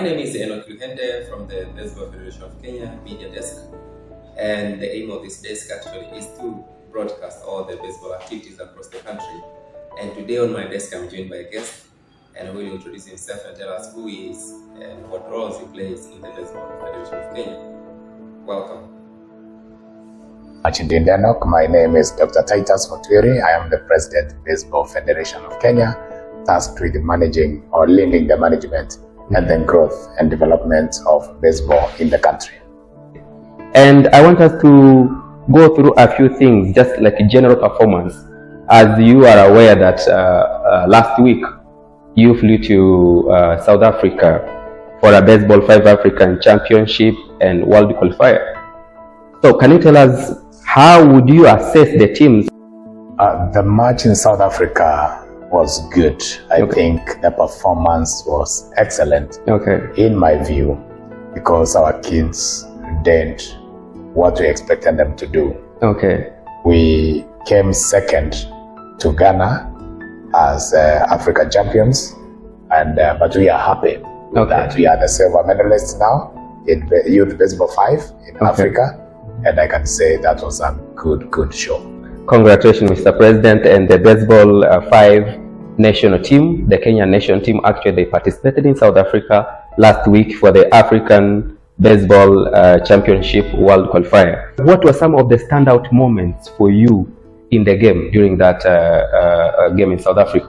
name is Enoch Luhende from the Baseball Federation of Kenya Media Desk, and the aim of this desk actually is to broadcast all the baseball activities across the country. And today on my desk I'm joined by a guest, and who will introduce himself and tell us who he is and what roles he plays in the Baseball Federation of Kenya. Welcome. Enoch. My name is Dr. Titus Mutwiri. I am the President of the Baseball Federation of Kenya, tasked with managing or leading the management and the growth and development of baseball in the country. And I want us to go through a few things, just like a general performance. As you are aware that last week you flew to South Africa for a Baseball5 African Championship and World Qualifier. So can you tell us, how would you assess the teams? The match in South Africa was good. I think the performance was excellent, in my view, because our kids did what we expected them to do. We came second to Ghana as African champions, and but we are happy that we are the silver medalists now in Youth Baseball 5 in Africa, and I can say that was a good show. Congratulations, Mr. President. And the Baseball 5 national team, the Kenyan national team, actually they participated in South Africa last week for the African Baseball Championship World Qualifier. What were some of the standout moments for you in the game during that game in South Africa?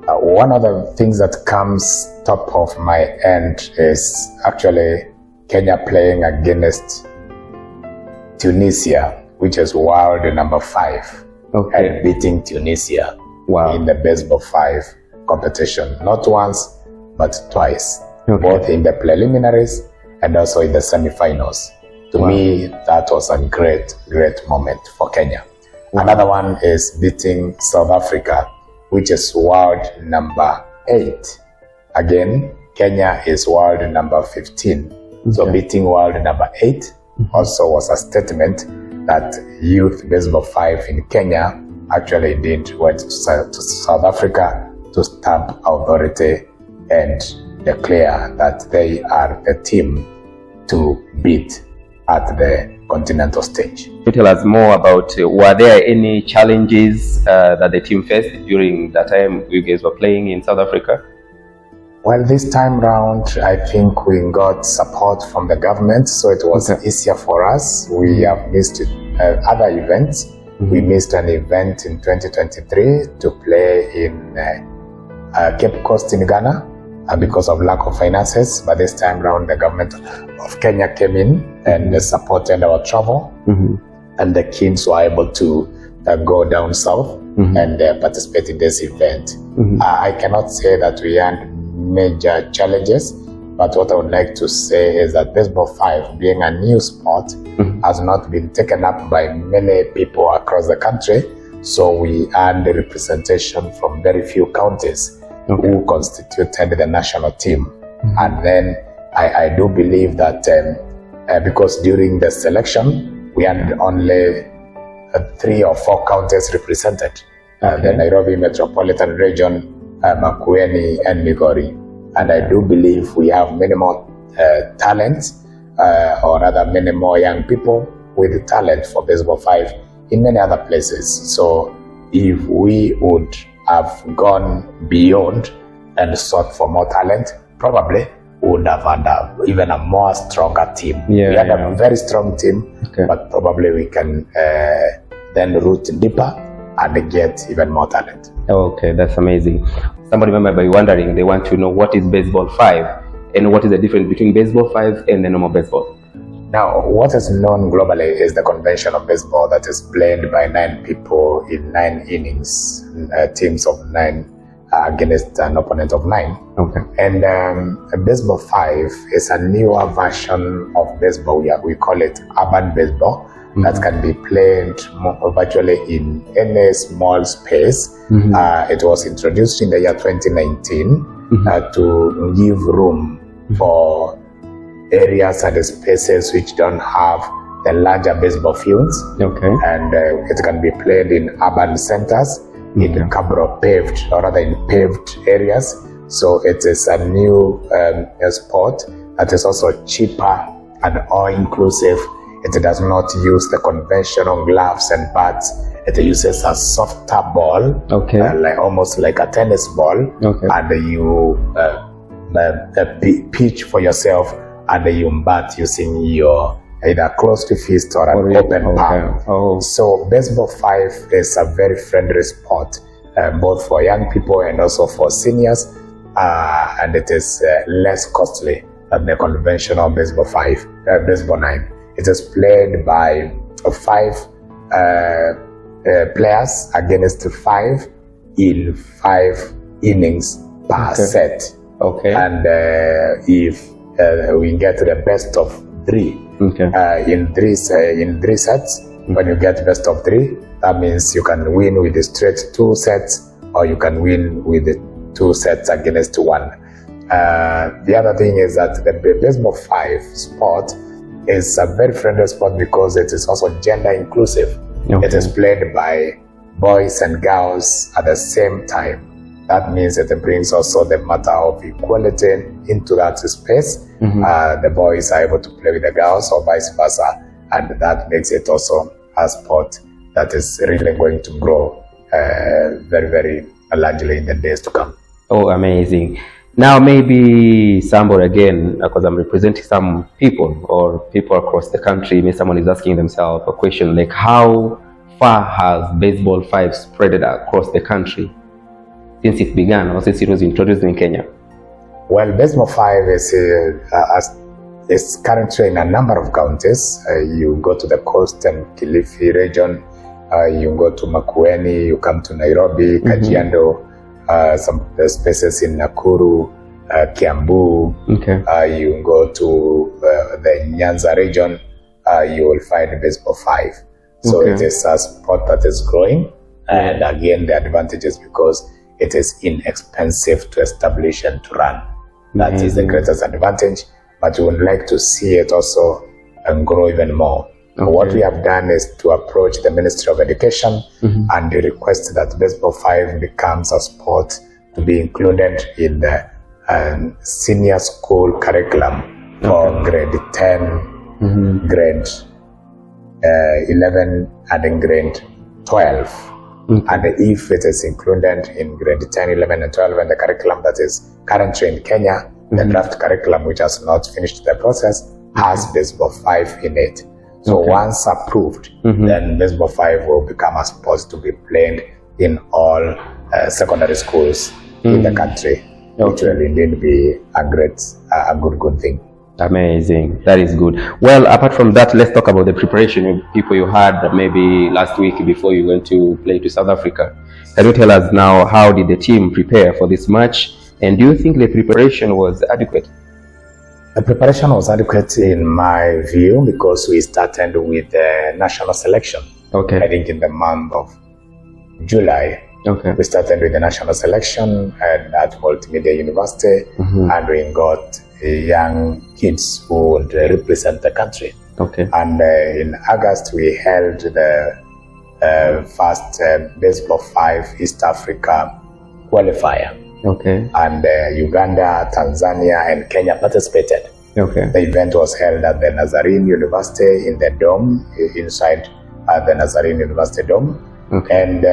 One of the things that comes top of my end is actually Kenya playing against Tunisia, which is world number 5, and beating Tunisia in the Baseball 5 competition, not once but twice, both in the preliminaries and also in the semifinals. To me, that was a great moment for Kenya. Another one is beating South Africa, which is world number 8. Again, Kenya is world number 15. So beating world number 8 also was a statement that Youth Baseball 5 in Kenya actually went to South Africa to stamp authority and declare that they are the team to beat at the continental stage. Can you tell us more about, were there any challenges that the team faced during that time you guys were playing in South Africa? Well, this time round, I think we got support from the government, so it was easier for us. We have missed other events. We missed an event in 2023 to play in Cape Coast in Ghana because of lack of finances. But this time round, the government of Kenya came in and supported our travel, and the kids were able to go down south and participate in this event. I cannot say that we had major challenges, but what I would like to say is that Baseball 5, being a new sport, has not been taken up by many people across the country. So we had the representation from very few counties who constituted the national team. And then I do believe that because during the selection, we had only 3 or 4 counties represented. The Nairobi Metropolitan Region, Makueni and Migori. And I do believe we have many more talent, or rather many more young people with talent for Baseball 5 in many other places. So if we would have gone beyond and sought for more talent, probably we would have had even a more stronger team. We had a very strong team, but probably we can then root deeper and get even more talent. Okay, that's amazing. Somebody might be wondering, they want to know what is Baseball 5 and what is the difference between Baseball 5 and the normal baseball. Now, what is known globally is the convention of baseball that is played by 9 people in 9 innings, teams of 9 against an opponent of 9. And Baseball 5 is a newer version of baseball. We call it urban baseball. That can be played virtually in any small space. It was introduced in the year 2019 to give room for areas and spaces which don't have the larger baseball fields. And it can be played in urban centers, in paved, or rather in paved areas. So it is a new sport that is also cheaper and all-inclusive. It does not use the conventional gloves and pads. It uses a softer ball, almost like a tennis ball, and you pitch for yourself, and you bat using your either closed fist or an open palm. So Baseball5 is a very friendly sport, both for young people and also for seniors, and it is less costly than the conventional Baseball 9. It is played by 5 players against 5 in 5 innings per set. And if we get the best of 3 in 3 sets, when you get best of 3, that means you can win with the straight 2 sets, or you can win with the 2 sets against 1. The other thing is that the Baseball5 sport is a very friendly sport because it is also gender inclusive. It is played by boys and girls at the same time. That means that it brings also the matter of equality into that space. The boys are able to play with the girls or vice versa, and that makes it also a sport that is really going to grow very, very largely in the days to come. Oh, amazing. Now, maybe somebody again, because I'm representing some people or people across the country, maybe someone is asking themselves a question like, how far has Baseball5 spread across the country since it began or since it was introduced in Kenya? Well, Baseball5 is currently in a number of counties. You go to the coast and Kilifi region, you go to Makueni, you come to Nairobi, Kajiado, some spaces in Nakuru, Kiambu. You go to the Nyanza region, you will find Baseball5. So it is a sport that is growing, and again the advantage is because it is inexpensive to establish and to run. That is the greatest advantage, but we would like to see it also grow even more. What we have done is to approach the Ministry of Education and request that Baseball5 becomes a sport to be included in the senior school curriculum for grade 10, grade 11, and in grade 12. And if it is included in grade 10, 11, and 12, and the curriculum that is currently in Kenya, the draft curriculum, which has not finished the process, has Baseball5 in it. So once approved, then Baseball5 will become a sport to be played in all secondary schools in the country, which will indeed be a good thing. Amazing. That is good. Well, apart from that, let's talk about the preparation people you had maybe last week before you went to play to South Africa. Can you tell us now, how did the team prepare for this match? And do you think the preparation was adequate? The preparation was adequate in my view because we started with the national selection. I think in the month of July, we started with the national selection at Multimedia University, and we got young kids who would represent the country. And in August, we held the first Baseball5 East Africa qualifier. And Uganda, Tanzania, and Kenya participated. The event was held at the Nazarene University in the dome, inside the Nazarene University dome. And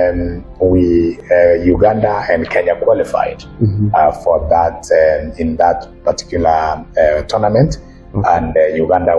Uganda and Kenya qualified for that in that particular tournament. And Uganda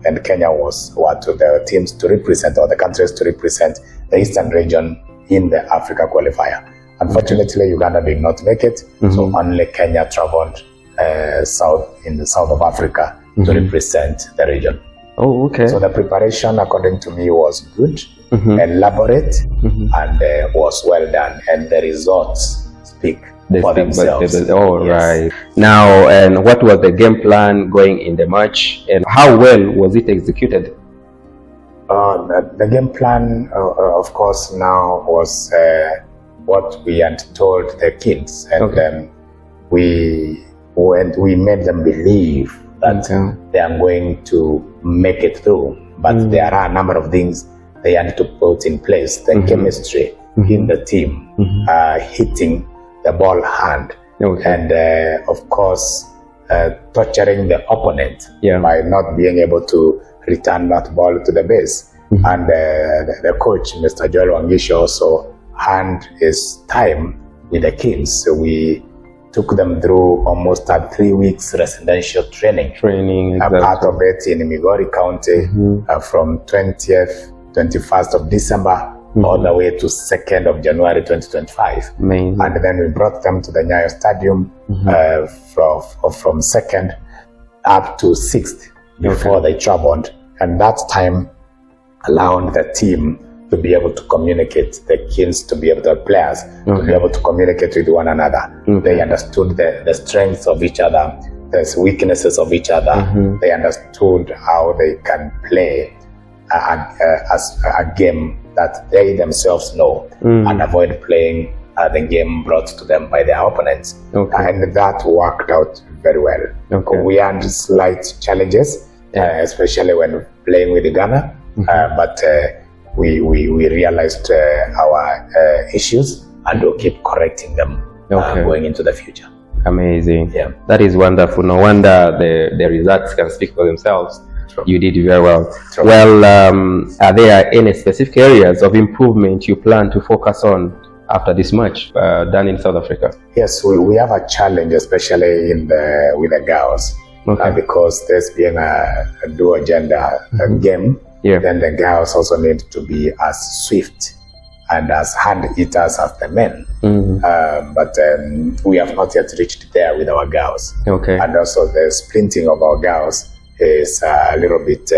and Kenya were to the teams to represent, or the countries to represent, the Eastern region in the Africa qualifier. Unfortunately, Uganda did not make it, so only Kenya traveled in the south of Africa to represent the region. So the preparation, according to me, was good, elaborate, and was well done, and the results speak for themselves. Right. Now, and what was the game plan going in the match, and how well was it executed? The game plan, of course, now was what we had told the kids, and then we made them believe that they are going to make it through, but there are a number of things they had to put in place. The chemistry in the team, hitting the ball hand, Okay. And of course, torturing the opponent by not being able to return that ball to the base. And the coach, Mr. Joel Wangishi, also had his time with the kids. So we took them through almost a 3 weeks residential training. Exactly. A part of it in Migori County from 21st of December all the way to 2nd of January 2025. Amazing. And then we brought them to the Nyayo Stadium from 2nd up to 6th before they traveled. And that time allowed the team to be able to communicate, the kids to be able to, players to be able to communicate with one another. They understood the strengths of each other, the weaknesses of each other. They understood how they can play a game that they themselves know and avoid playing the game brought to them by their opponents. And that worked out very well. We had slight challenges, especially when playing with Ghana, but we realized our issues and we'll keep correcting them going into the future. Amazing. Yeah. That is wonderful. No wonder the results can speak for themselves. True. You did very well. True. Well, are there any specific areas of improvement you plan to focus on after this match done in South Africa? Yes, we have a challenge, especially with the girls, because there's been a dual gender game. Then the girls also need to be as swift and as hand eaters as the men. But we have not yet reached there with our girls. And also the sprinting of our girls is a little bit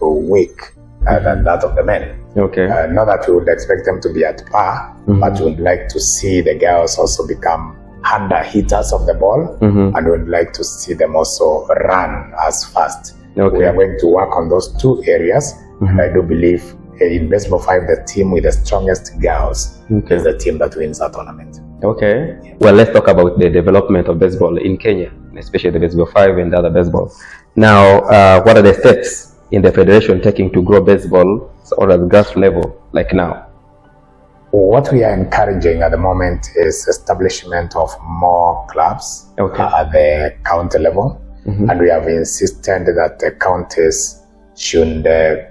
weak than that of the men. Not that we would expect them to be at par, but we would like to see the girls also become hander hitters of the ball, and we would like to see them also run as fast. We are going to work on those two areas, and I do believe in Baseball5, the team with the strongest girls is the team that wins that tournament. Well, let's talk about the development of baseball in Kenya, especially the Baseball5 and other baseball. Now, what are the steps in the federation taking to grow baseball or at the grass level like now? What we are encouraging at the moment is establishment of more clubs at the county level. And we have insisted that the counties should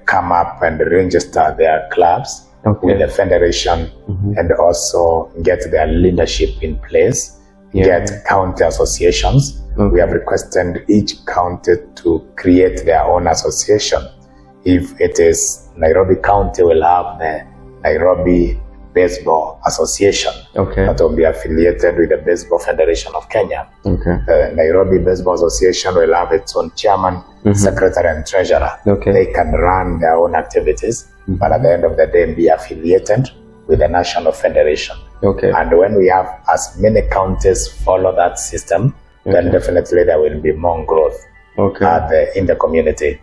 come up and register their clubs with the federation and also get their leadership in place, get county associations. We have requested each county to create their own association. If it is Nairobi County, will have the Nairobi Baseball Association that will be affiliated with the Baseball Federation of Kenya. Nairobi Baseball Association will have its own chairman, secretary and treasurer. They can run their own activities, but at the end of the day be affiliated with the national federation. And when we have as many counties follow that system, then definitely there will be more growth in the community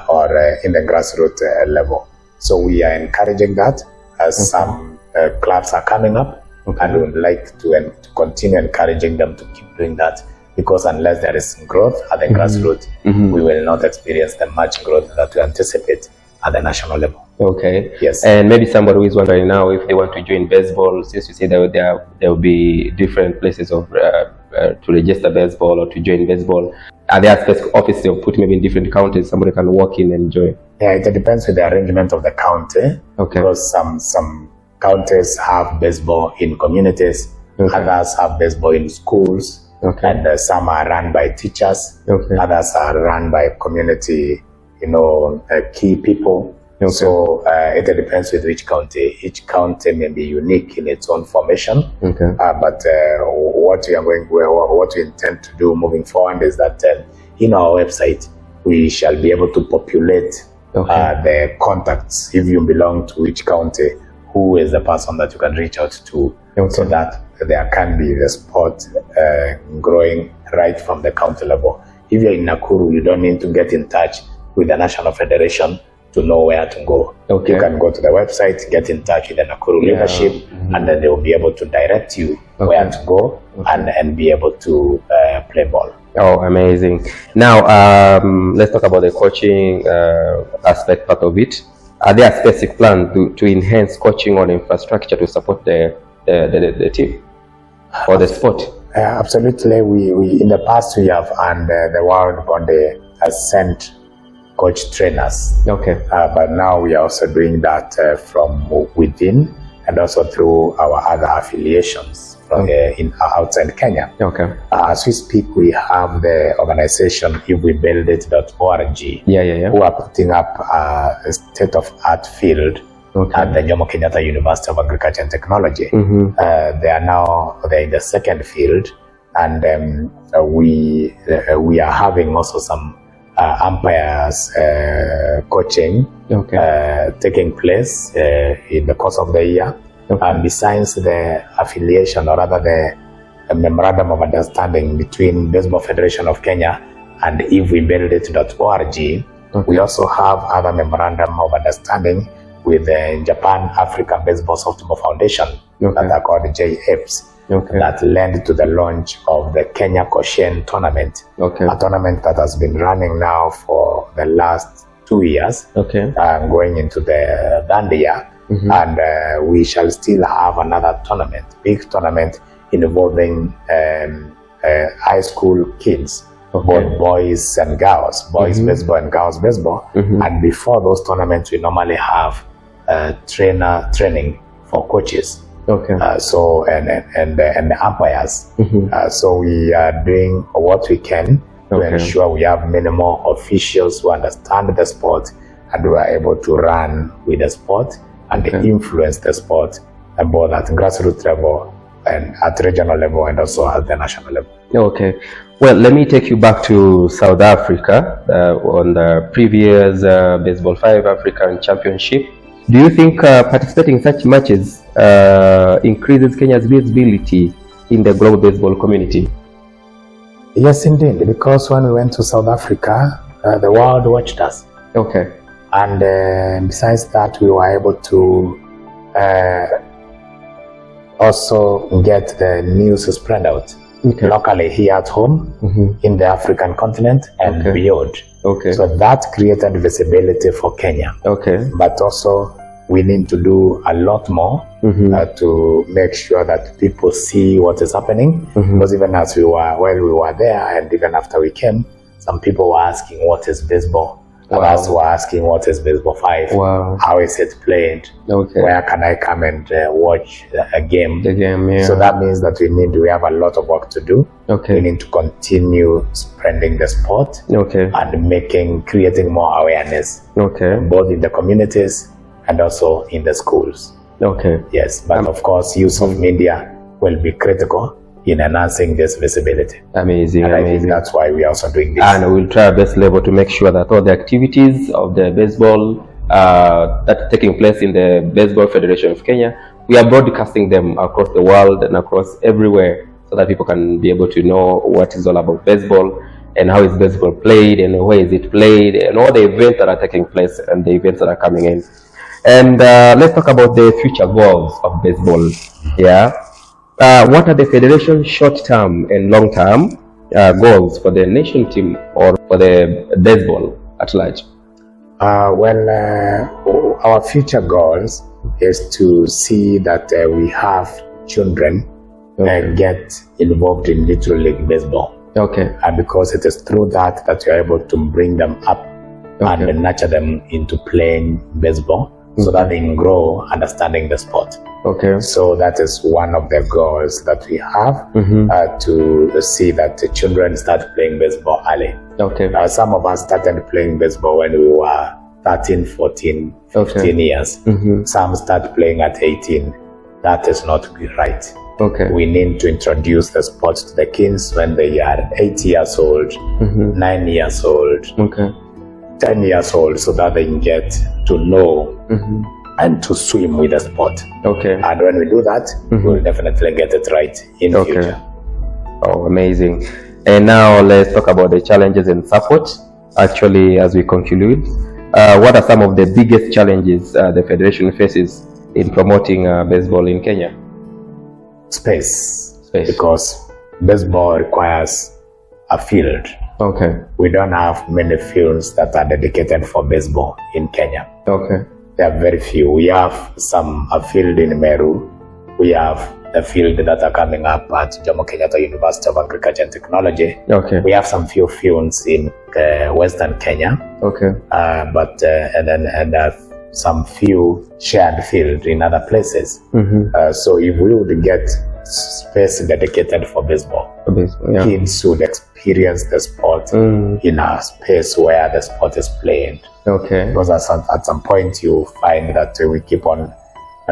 or in the grassroots level. So we are encouraging that as some clubs are coming up, and we would like to continue encouraging them to keep doing that, because unless there is growth at the grassroots, we will not experience the much growth that we anticipate at the national level. Yes. And maybe somebody who is wondering now if they want to join baseball, since you say that there will be different places of to register baseball or to join baseball. Are there specific offices or put maybe in different counties somebody can walk in and join? Yeah, it depends with the arrangement of the county. Because some counties have baseball in communities, others have baseball in schools, and some are run by teachers, others are run by community, key people. So it depends with which county. Each county may be unique in its own formation. But what we intend to do moving forward is that in our website we shall be able to populate the contacts. If you belong to which county, who is the person that you can reach out to, so that there can be the sport growing right from the county level. If you're in Nakuru, you don't need to get in touch with the national federation to know where to go. You can go to the website, get in touch with the Nakuru leadership, and then they will be able to direct you where to go and be able to play ball. Oh, amazing. Now, let's talk about the coaching aspect part of it. Are there specific plans to enhance coaching or infrastructure to support the team or the sport? Absolutely. We in the past we have, and the World Body has sent coach trainers. Okay. But now we are also doing that from within and also through our other affiliations from outside Kenya. Okay. As we speak, we have the organization ifwebuildit.org who are putting up a state-of-art field at the Jomo Kenyatta University of Agriculture and Technology. They are in the second field, and we are having also some umpires coaching taking place in the course of the year. And besides the affiliation, or rather the memorandum of understanding between Baseball Federation of Kenya and ifwebuildit.org, we also have other memorandum of understanding with the Japan African Baseball Softball Foundation that are called JAPES. That led to the launch of the Kenya Koshen tournament, a tournament that has been running now for the last 2 years, going into the third year, and we shall still have another tournament, big tournament involving high school kids, both boys and girls, boys baseball and girls baseball, and before those tournaments we normally have training for coaches. So and the umpires. So we are doing what we can to ensure we have minimal officials who understand the sport and who are able to run with the sport and influence the sport both at grassroots level and at regional level and also at the national level. Okay. Well, let me take you back to South Africa on the previous Baseball5 African Championship. Do you think participating in such matches increases Kenya's visibility in the global baseball community? Yes, indeed, because when we went to South Africa, the world watched us. And besides that, we were able to also get the news spread out locally here at home, in the African continent and beyond. So that created visibility for Kenya. But also we need to do a lot more to make sure that people see what is happening. Because even as we were there, and even after we came, some people were asking what is baseball. Others were asking what is Baseball5. How is it played? Where can I come and watch a game? So that means that we have a lot of work to do. We need to continue spreading the sport and creating more awareness, both in the communities and also in the schools. Yes, but of course, use of media will be critical in enhancing this visibility. Amazing. I think that's why we are also doing this. And we'll try our best level to make sure that all the activities of the baseball that are taking place in the Baseball Federation of Kenya, we are broadcasting them across the world and across everywhere, so that people can be able to know what is all about baseball and how is baseball played and where is it played and all the events that are taking place and the events that are coming in. And let's talk about the future goals of baseball. What are the federation's short-term and long-term goals for the nation team or for the baseball at large? Our future goals is to see that we have children get involved in Little League Baseball. And because it is through that we are able to bring them up and nurture them into playing baseball, so that they can grow understanding the sport. So that is one of the goals that we have, to see that the children start playing baseball early. Some of us started playing baseball when we were 13, 14, 15 years. Some start playing at 18. That is not right. We need to introduce the sport to the kids when they are 8 years old, 9 years old, 10 years old, so that they can get to know and to swim with the sport. And when we do that, we'll definitely get it right in the future. Oh, amazing. And now let's talk about the challenges and support. Actually, as we conclude, what are some of the biggest challenges the Federation faces in promoting baseball in Kenya? Space. Because baseball requires a field. We don't have many fields that are dedicated for baseball in Kenya. There are very few. We have a field in Meru. We have the field that are coming up at Jomo Kenyatta University of Agriculture and Technology. Okay. We have some few fields in Western Kenya. Okay. And some few shared field in other places. So if we would get space dedicated for baseball, yeah. kids would experience the sport in a space where the sport is played. Okay. Because at some point you find that we keep on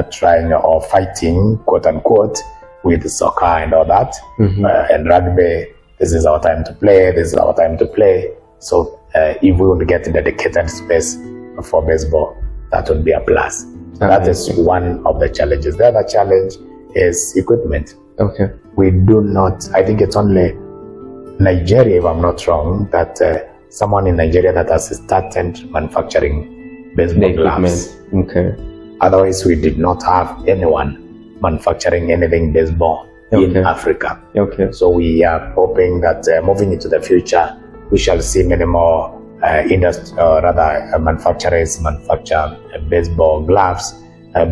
trying or fighting, quote unquote, with soccer and all that. And rugby, this is our time to play, this is our time to play. So if we would get dedicated space for baseball, that would be a plus. That is one of the challenges. The other challenge is equipment. Okay. We do not, I think it's only Nigeria, if I'm not wrong, that someone in Nigeria that has started manufacturing baseball gloves. Okay. Otherwise, we did not have anyone manufacturing anything baseball in Africa. Okay. So we are hoping that moving into the future, we shall see many more manufacturers manufacture baseball gloves,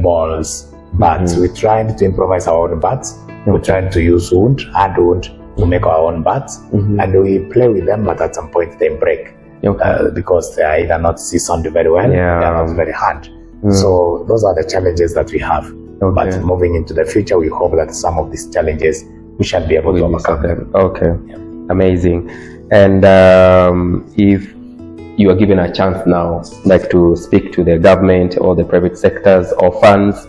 balls, bats. We're trying to improvise our own bats. We're trying to use hard wood to make our own bats, and we play with them, but at some point they break because they are either not seasoned very well, they are not very hard. So those are the challenges that we have. But moving into the future, we hope that some of these challenges we shall be able to overcome them. Okay, amazing. And if you are given a chance now, like to speak to the government or the private sectors or funds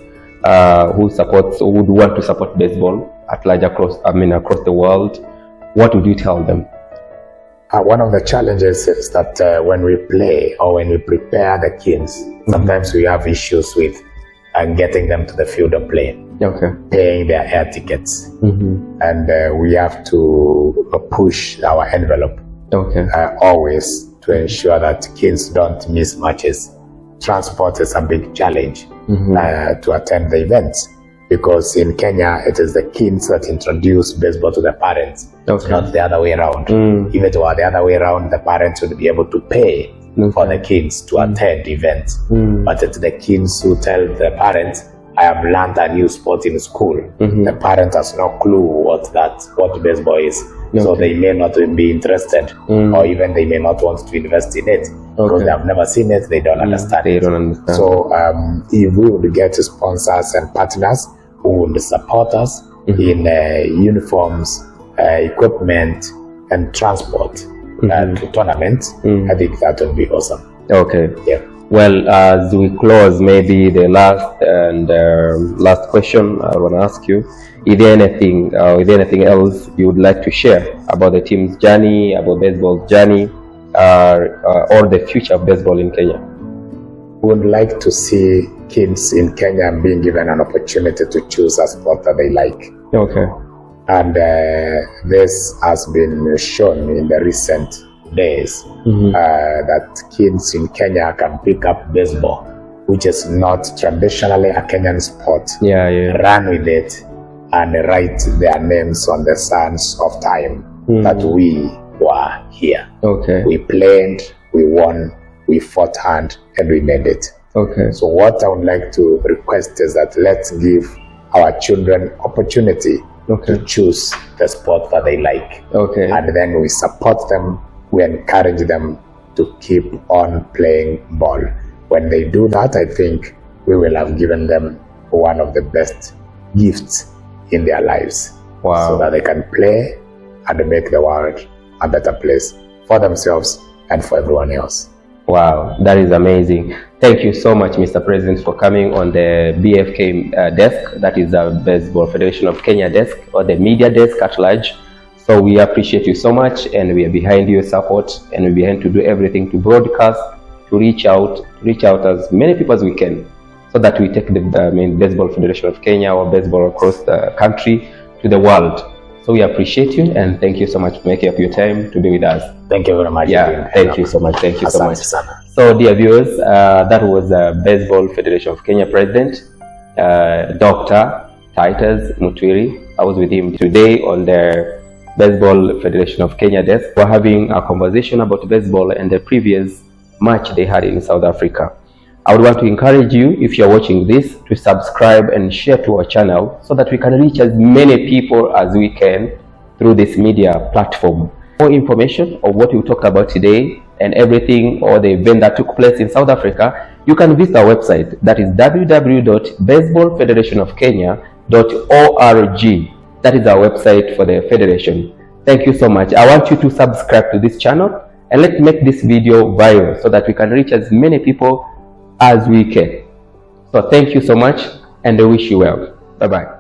who would want to support baseball at large across the world, what would you tell them? One of the challenges is that when we play or when we prepare the kids, sometimes we have issues with getting them to the field of play, paying their air tickets, and we have to push our envelope always to ensure that kids don't miss matches. Transport is a big challenge to attend the events, because in Kenya it is the kids that introduce baseball to the parents, not the other way around. If it were the other way around, the parents would be able to pay for the kids to attend events, but it's the kids who tell the parents, I have learned a new sport in school. The parent has no clue what baseball is. So they may not be interested, or even they may not want to invest in it because they have never seen it, they don't understand it. So if we would get sponsors and partners who would support us in uniforms, equipment, and transport to tournaments, I think that would be awesome. Okay. Yeah. Well, as we close, maybe the last question I want to ask you: is there anything else you would like to share about the team's journey, about baseball's journey, or the future of baseball in Kenya? We would like to see kids in Kenya being given an opportunity to choose a sport that they like. Okay. And this has been shown in the recent days that kids in Kenya can pick up baseball, which is not traditionally a Kenyan sport, run with it and write their names on the sands of time that we were here. Okay. We played, we won, we fought hard, and we made it. Okay. So what I would like to request is that let's give our children opportunity to choose the sport that they like. Okay. And then we support them, we encourage them to keep on playing ball. When they do that, I think we will have given them one of the best gifts in their lives. Wow. So that they can play and make the world a better place for themselves and for everyone else. Wow, that is amazing. Thank you so much, Mr. President, for coming on the BFK desk, that is the Baseball Federation of Kenya desk, or the media desk at large. So we appreciate you so much, and we are behind your support, and we're behind to do everything to broadcast, to reach out as many people as we can, so that we take the Baseball Federation of Kenya or baseball across the country to the world. So we appreciate you, and thank you so much for making up your time to be with us. Thank you very much. Yeah, thank you so much. Thank you so much. Sana. So, dear viewers, that was Baseball Federation of Kenya President, Dr. Titus Mutwiri. I was with him today on the Baseball Federation of Kenya desk. We're having a conversation about baseball and the previous match they had in South Africa. I would want to encourage you, if you're watching this, to subscribe and share to our channel so that we can reach as many people as we can through this media platform. More information of what we talked about today and everything or the event that took place in South Africa, you can visit our website, that is www.baseballfederationofkenya.org. That is our website for the federation. Thank you so much. I want you to subscribe to this channel and let's make this video viral so that we can reach as many people as we can. So thank you so much and I wish you well. Bye-bye.